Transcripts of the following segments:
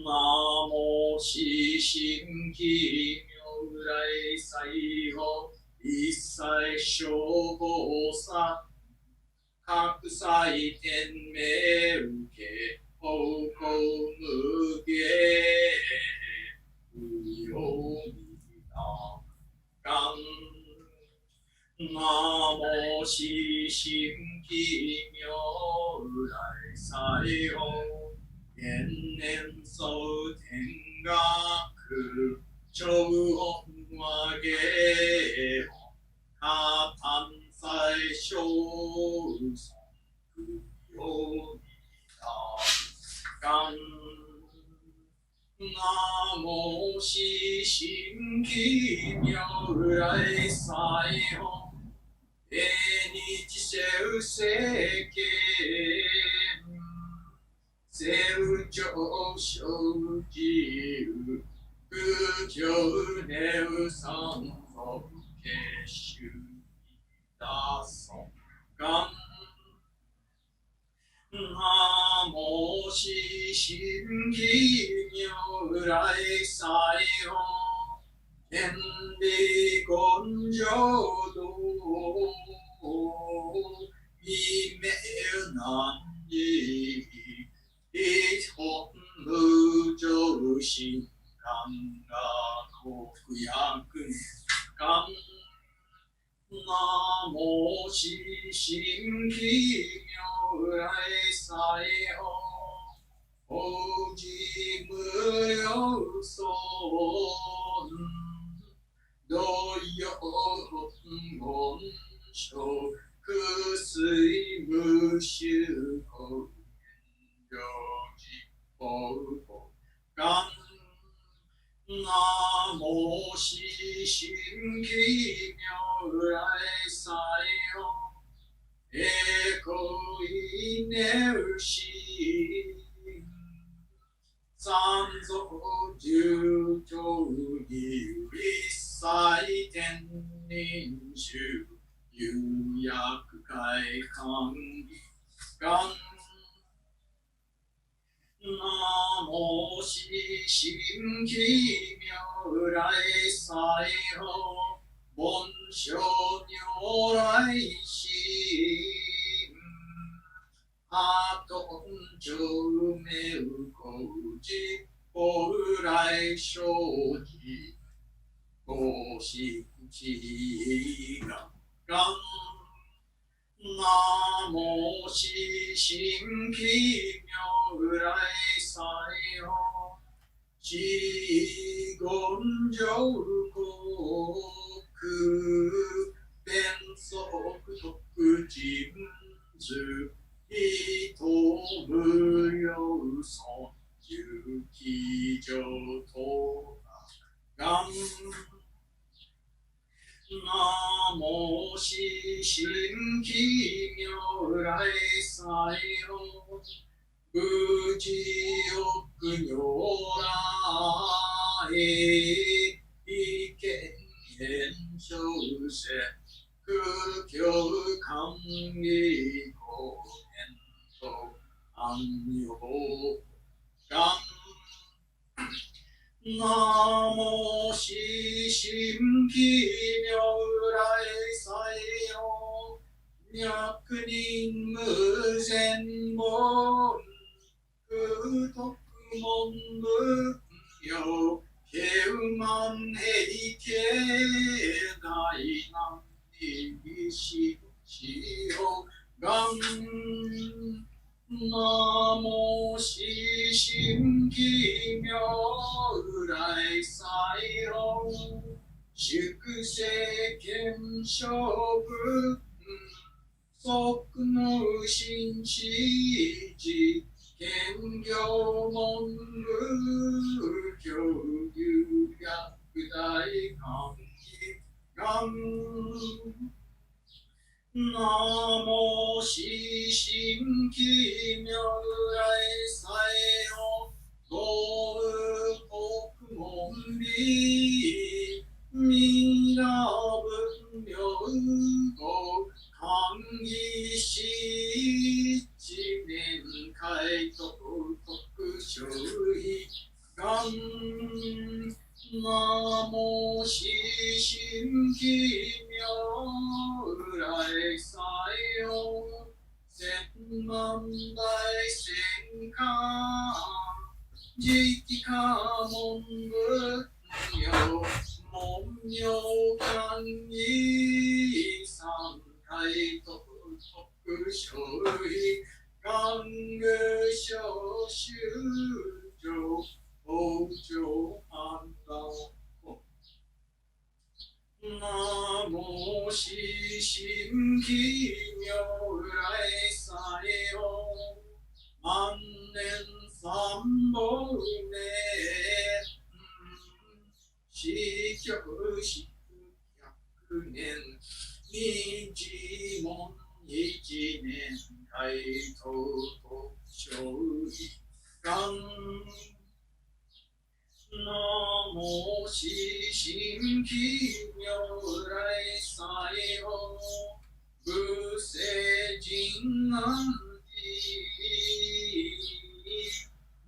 南無四神奇妙来西方一切消防さ各祭天命受け方向無下無用みな願南無四神奇妙来西方延年総天学長音和芸下丹祭小尊よみな願南無四神奇妙来西方永日世世間成長生自由不教ネウ三族結集だそ願南無四神奇妙来西方天理根性道未明難事一本無常心願が幸福役願南無四神奇妙来西方法事無量尊道用言書苦水無臭法行事法法願南無四神奇妙来西方栄光因縁心三蔵十常義一切天人衆有薬界観義願南無四神奇妙来西方凡所如来心阿頓上名高寺法来生じ五神智が願南無四神奇妙来西方四言上国弁則特人図意図無用尊重気上等願南無四神奇妙来西方無事欲如来意見変小世空境観義公変と安養願南無四神奇妙来西方百人無前門空徳門仏教九万平家大難にしよ願南無四神奇妙来西方粛世見性仏即の真知事兼行門仏教有薬大観義願南無四神奇妙来西方五国門美弥陀仏妙法観義七年開徳特殊意し心奇妙来祭を千万大戦艦時期家門仏名門名官義三回特勝利玩具小衆上北上安道ナモシシンキ妙来祭を万年三本目死去し100年日門1年回答と勝利願ナモシシンキ妙来祭を仏世人難寺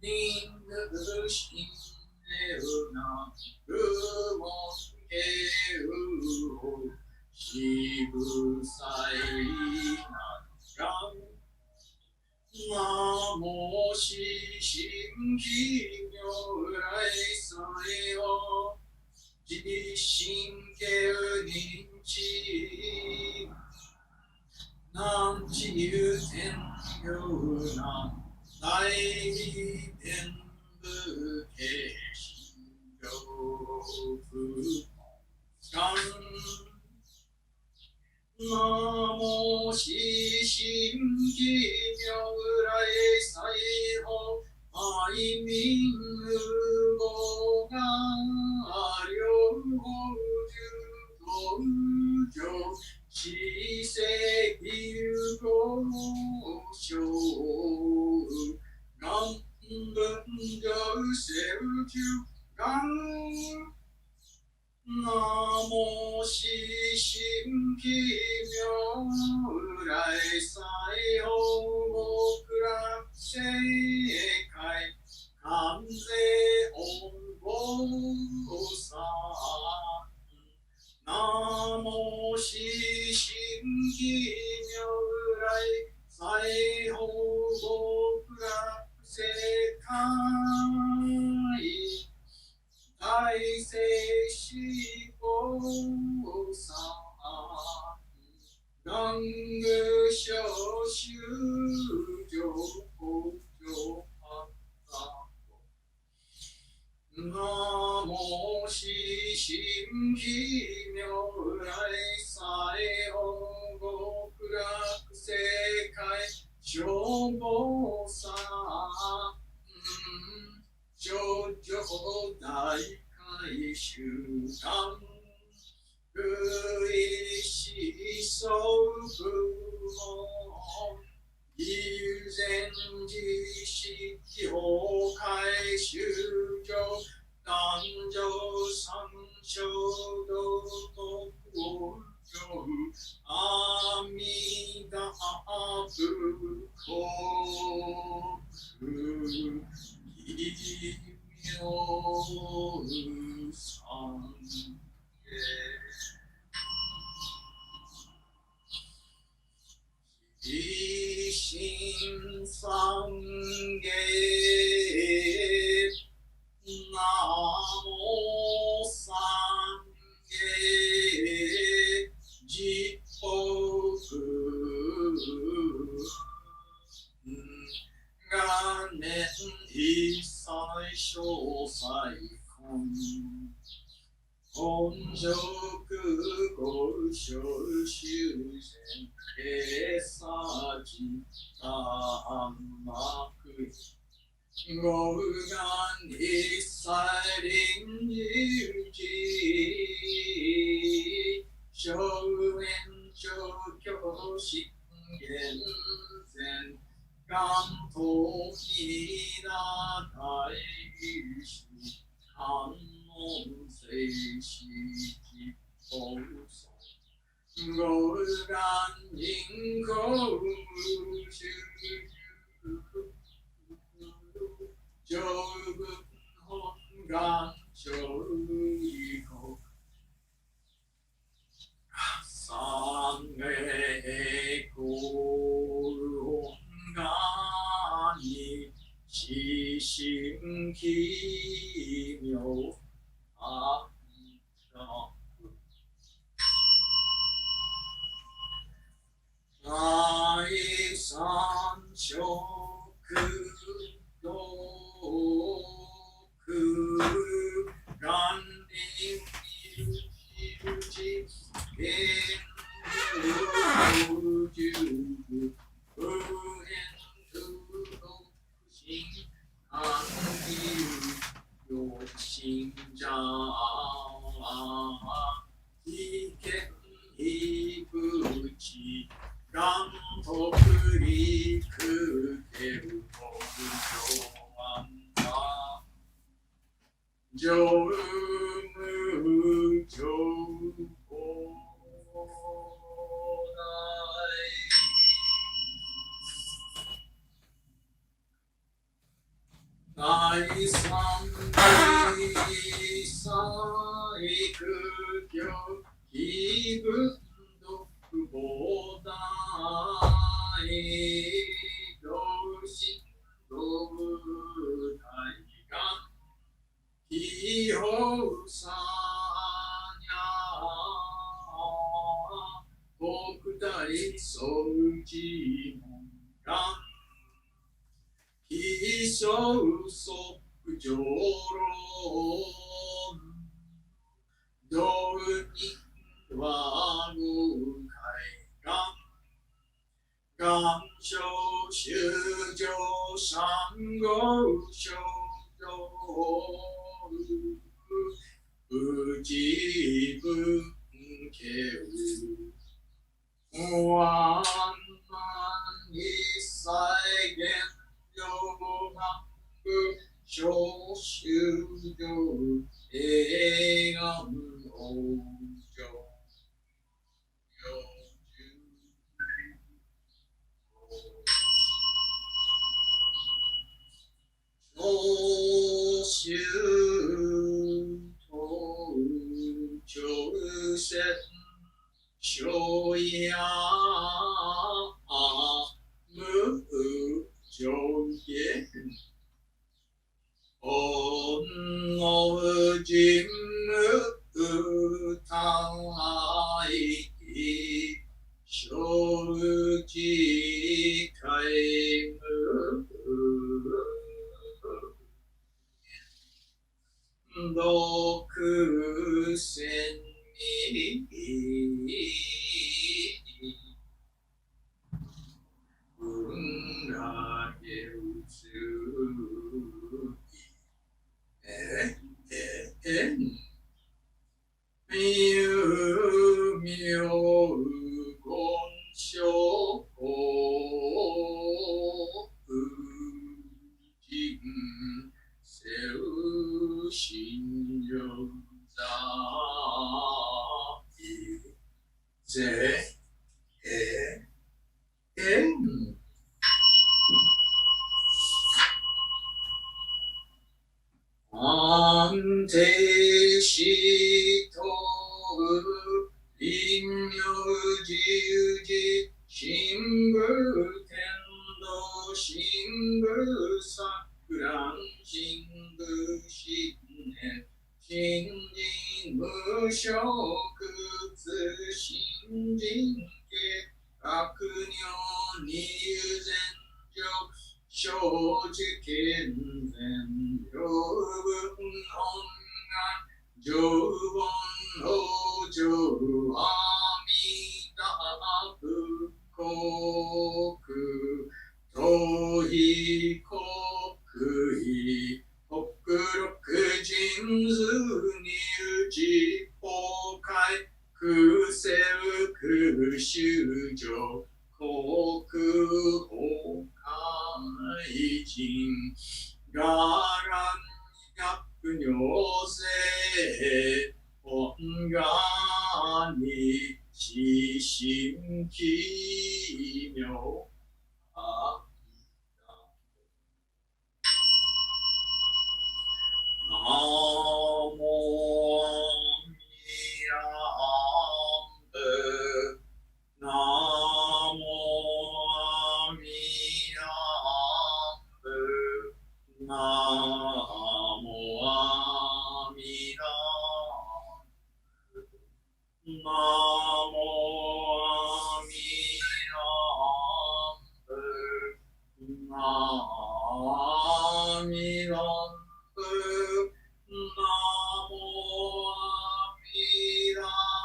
人具心ネウナルモンケウシブサイナガンナモシシンキ妙来祭を自信系認知南知有天行な大義天部系心上不願ナモシシンキ妙来祭を愛民無語が両方十道上知性有語章願文上成就願ナモシシンキ妙来祭を極楽世界観世音菩薩ナモシシンキ妙来祭を極楽世界大聖子菩薩願具小衆上北上八方ナモシシンキ妙来祭を極楽世界小菩薩上上大海集団類思想部門有前自式法会修上男女三衝動と法上阿弥陀仏国異名三芸一心三芸ナモ三芸実北元年一切詳細根本上五小修善閉鎖自他幕五願一切臨有時少年長教信玄前願とひな大師観音聖子実法僧五願人口修上文本願上位国ち変不十不変不心安流有心者意見非不知願とくりくける本上安が上無上法大第三義細苦行気分独膨大同心同部大願気法さにゃ国大総持門願気象即上論道人は無海願願書修上三号書上内文家無安満一切現上万部小修上映画無往上小修等朝鮮小や無上下本能人無大小知開無独千に文がけうつみゆみょうごんしょうじんせうしんじょざいぜ安定しとう臨妙自由自神武天道神武錯乱神武信念新人無所屈新人家悪女二善上生じ健全両分本願上本往生阿弥陀仏国逃避国威北六神図入地崩壊空世空修上国崩壊人がらん百行性本願に至心奇妙ナモアミヤンブナモアミヤンブナモアミヤンブナモアミヤンブナアミヤンブナモアミヤン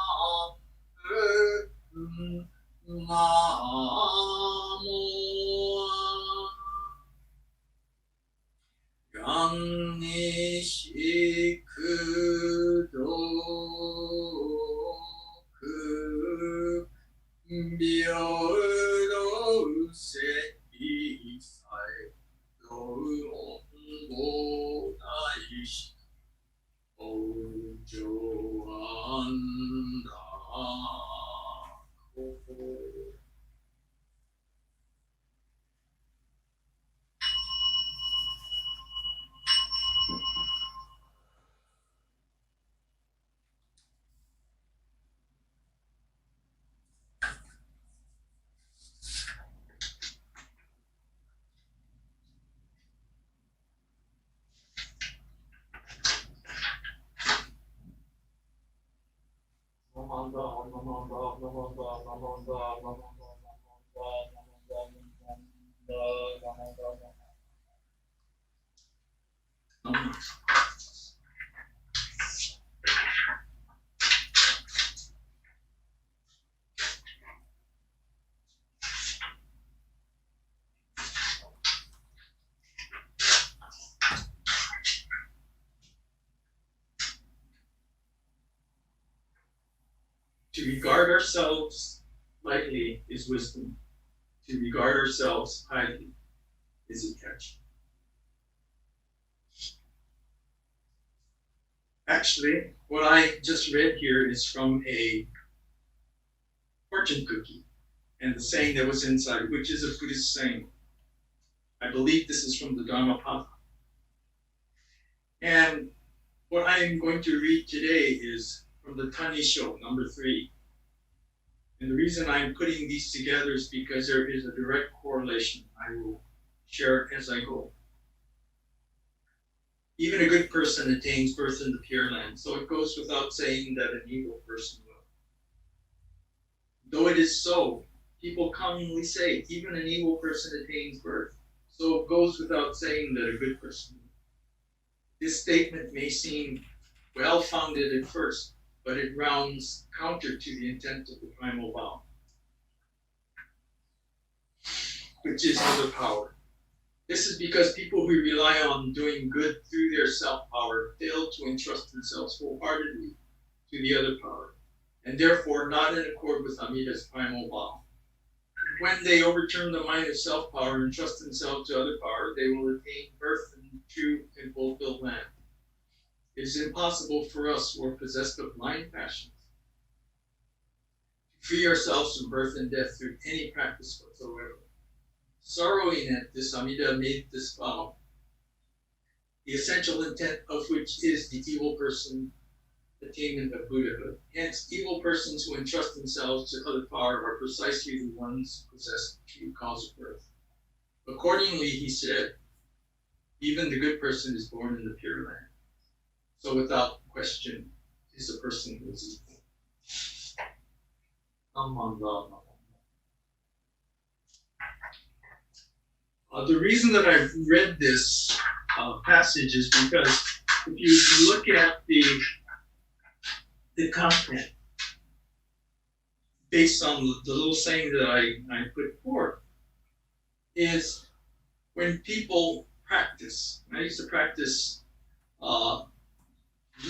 願にしくどく平等世祭道恩大師往生安楽 To regard ourselves lightly is wisdom. To regard ourselves highly is attachment. Actually, what I just read here is from a fortune cookie and the saying that was inside, which is a Buddhist saying. I believe this is from the Dhammapada. And what I am going to read today is from the Tanisho, number 3. And the reason I'm putting these together is because there is a direct correlation. I will share it as I go. Even a good person attains birth in the Pure Land, so it goes without saying that an evil person will. Though it is so, people commonly say, even an evil person attains birth, so it goes without saying that a good person will. This statement may seem well-founded at first, but it rounds counter to the intent of the primal vow, which is other power. This is because people who rely on doing good through their self-power fail to entrust themselves wholeheartedly to the other power, and therefore not in accord with Amida's primal vow. When they overturn the mind of self-power and trust themselves to other power, they will attain birth in true and fulfilled land. It is impossible for us who are possessed of blind passions to free ourselves from birth and death through any practice whatsoever. Sorrowing at this, Amida made this vow, the essential intent of which is the evil person attainment of Buddhahood. Hence, evil persons who entrust themselves to other power are precisely the ones who possess the true cause of birth. Accordingly, he said, even the good person is born in the Pure Land. So without question, is a person who is evil. The reason that I've read this passage is because if you look at the content based on the little saying that I put forth, is when people practice. I used to practice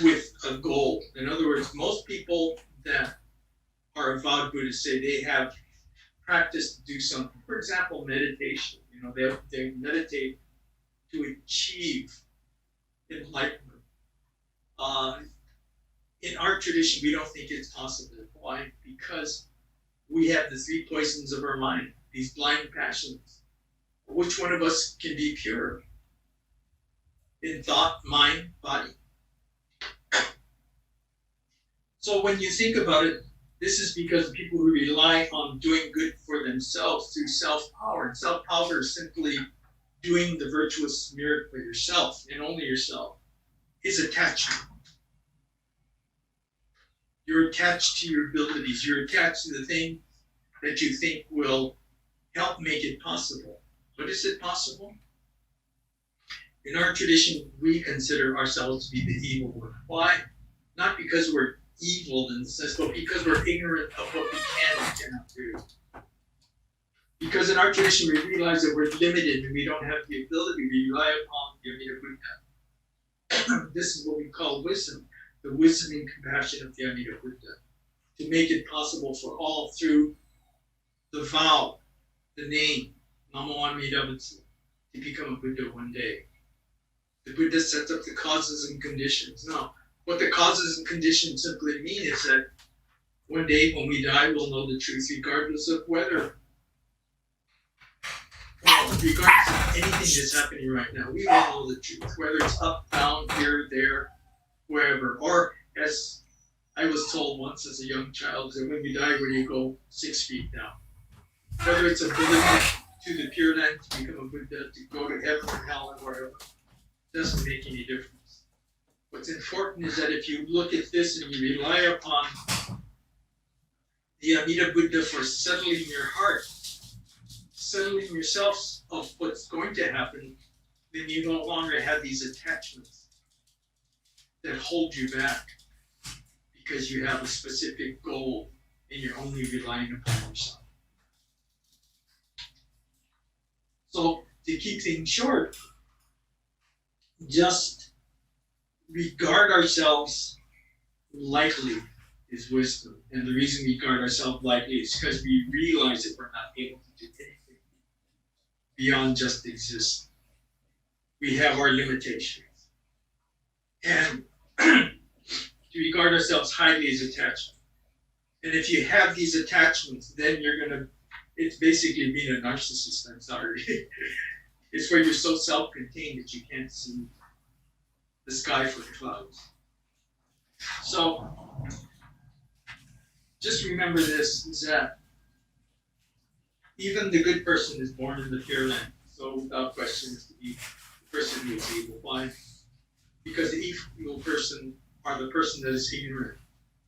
with a goal. In other words, most people that are avowed Buddhists say they have practiced to do something. For example, meditation. You know, they meditate to achieve enlightenment. In our tradition, we don't think it's possible. Why? Because we have the 3 poisons of our mind, these blind passions. Which one of us can be pure? In thought, mind, body. So when you think about it, this is because people who rely on doing good for themselves through self-power, and self-power is simply doing the virtuous merit for yourself and only yourself, is attachment. You're attached to your abilities. You're attached to the thing that you think will help make it possible. But is it possible? In our tradition, we consider ourselves to be the evil one. Why? Not because we're evil in the sense, but because we're ignorant of what we can and cannot do. Because in our tradition, we realize that we're limited and we don't have the ability. We rely upon the Amida Buddha. This is what we call wisdom, the wisdom and compassion of the Amida Buddha, to make it possible for all through the vow, the name, Namo Amida Butsu, to become a Buddha one day. The Buddha sets up the causes and conditions. Now, what the causes and conditions simply mean is that one day when we die, we'll know the truth regardless of whether, regardless of anything that's happening right now. We all know the truth, whether it's up, down, here, there, wherever. Or, as I was told once as a young child, that when you die, where you go 6 feet down. Whether it's a Buddha to the Pure Land, to become a Buddha, to go to heaven or hell or wherever, doesn't make any difference. What's important is that if you look at this and you rely upon the Amida Buddha for settling your heart, settling yourself of what's going to happen, then you no longer have these attachments that hold you back because you have a specific goal and you're only relying upon yourself. So to keep things short, just regard ourselves lightly is wisdom. And the reason we regard ourselves lightly is because we realize that we're not able to do anything beyond just exist. We have our limitations. And to regard ourselves highly is attachment. And if you have these attachments, then it's basically being a narcissist, I'm sorry. It's where you're so self-contained that you can't see the sky for the clouds. So, just remember this, is that even the good person is born in the Pure Land. So without question, it's the person who is evil. Why? Because the evil person, or the person that is ignorant,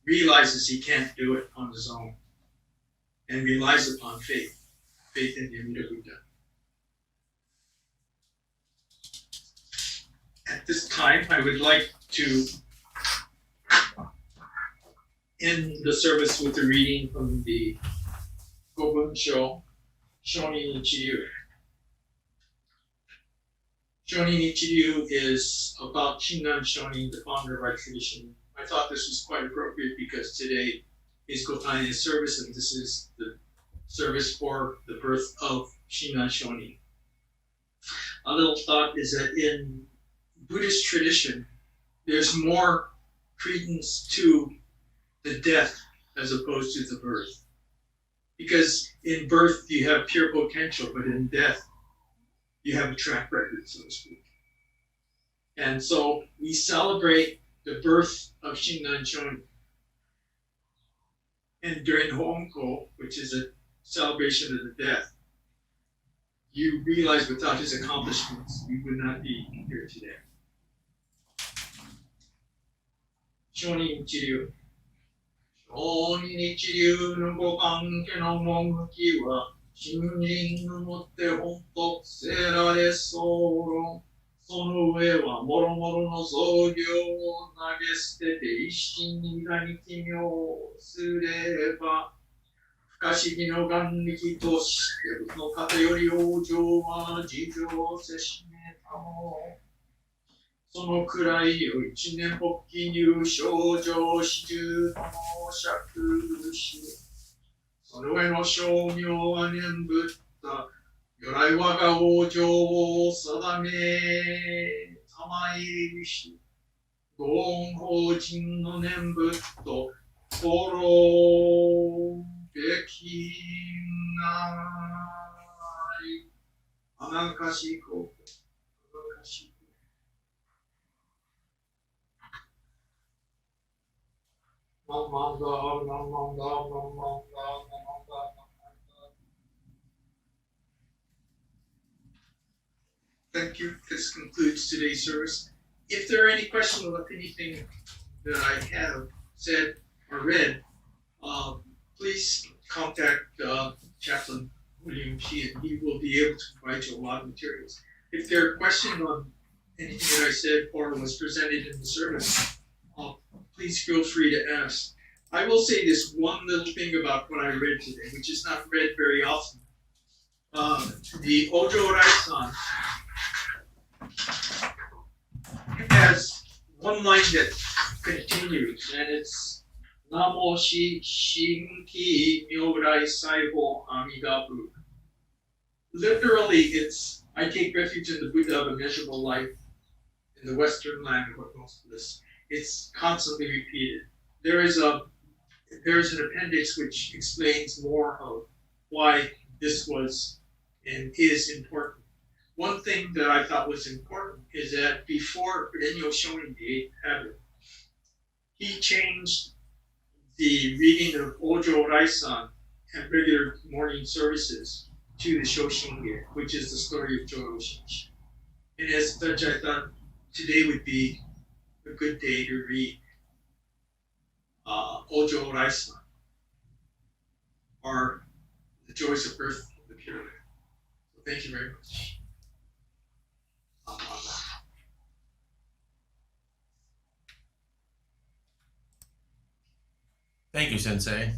realizes he can't do it on his own and relies upon faith in the Amida Buddha. At this time, I would like to end the service with a reading from the Gobunsho Shonin Ichiryu. Shonin Ichiryu is about Shinran Shonen, the founder of our tradition. I thought this was quite appropriate because today is Gotayne service, and this is the service for the birth of Shinran Shonen. A little thought is that in Buddhist tradition, there's more credence to the death as opposed to the birth. Because in birth you have pure potential, but in death you have a track record, so to speak. And so we celebrate the birth of Shinran Shonen. And during Honko, which is a celebration of the death, you realize without his accomplishments, we would not be here today. Shonin Ichiryu. Shonin Ichiryu no gokanke no momuki wa shinrin no motte honto serare soro. その上はもろもろの造業を投げ捨てて一心にがに奇妙すれば不可思議の眼力としての偏り往生は事情せしめたもそのくらいを一年発起入症状始終との釈しその上の称名は念仏った如来我が往生を定めたまいりし、ご恩法人の念仏と心べきないあなかしこ、あなかしこ。なんなんだ、なんなんだ、なんなんだ、なんなんだ。Thank you. This concludes today's service. If there are any questions about anything that I have said or read, please contact Chaplain William Shi, and he will be able to provide you a lot of materials. If there are questions on anything that I said or was presented in the service, please feel free to ask. I will say this one little thing about what I read today, which is not read very often. The Ojo Rai-san has one line that continues, and it's Namo Shi Shinki Myorai Saiho Amigabu. Literally, it's I take refuge in the Buddha of immeasurable life in the Western land of what most bliss. It's constantly repeated. There is an appendix which explains more of why this was and is important. One thing that I thought was important is that before Renyo Shonin, the eighth habit, he changed the reading of Ojo Rai-san and regular morning services to the Shoshinge, which is the story of Jodo Shinshu. And as such, I thought today would be a good day to read Ojo Rai-san, or The Joys of Birth of the Pure. So thank you very much. Thank you, Sensei.